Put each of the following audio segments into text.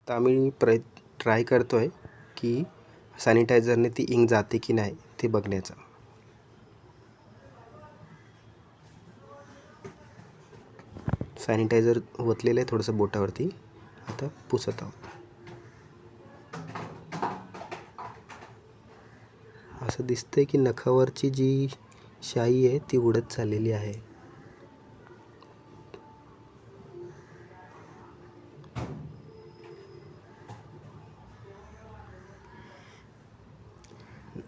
तर आम्ही ट्राय करतो आहे की सॅनिटायझरने ती इंक जाते की नाही ते बघण्याचं. सॅनिटायझर ओतलेलं आहे थोडंसं बोटावरती, आता पुसत आहोत. असं दिसतंय की नखावरची जी शाई आहे ती उडत चाललेली आहे.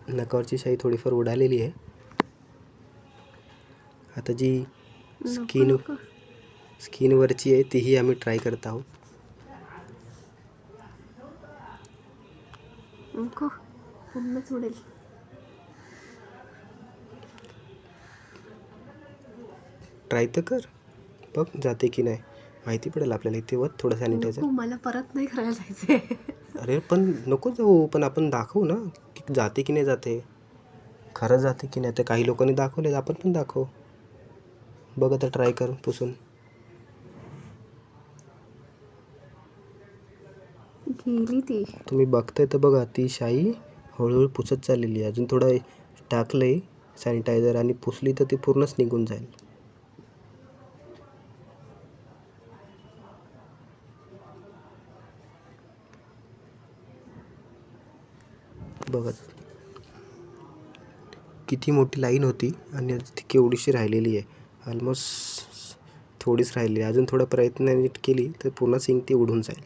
नखावरची शाई थोडीफार उडालेली आहे. आता जी स्किनवरची आहे तीही आम्ही ट्राय करत आहोत. पूर्णच उडेल. ट्राय तर कर, बघ जाते की नाही माहिती पडेल आपल्याला. इथे वर थोडं सॅनिटायझर. मला परत नाही करायला जायचंय. अरे पण नको जाऊ, पण आपण दाखवू ना की जाते की नाही जाते, खरं जाते की नाही. तर काही लोकांनी दाखवले, आपण पण दाखव. बघ आता ट्राय कर पुसून. गेली ती. तुम्ही बघताय तर बघा, ती शाई हळूहळू पुसत चाललेली आहे. अजून थोडं टाकलंय सॅनिटायझर आणि पुसली तर ती पूर्णच निघून जाईल. बघा किती मोठी लाईन होती आणि ती केवढीशी राहिलेली आहे. ऑलमोस्ट थोडीच राहिली आहे. अजून थोडा प्रयत्न नीट केली तर पूर्ण सिंक ती उडून जाईल.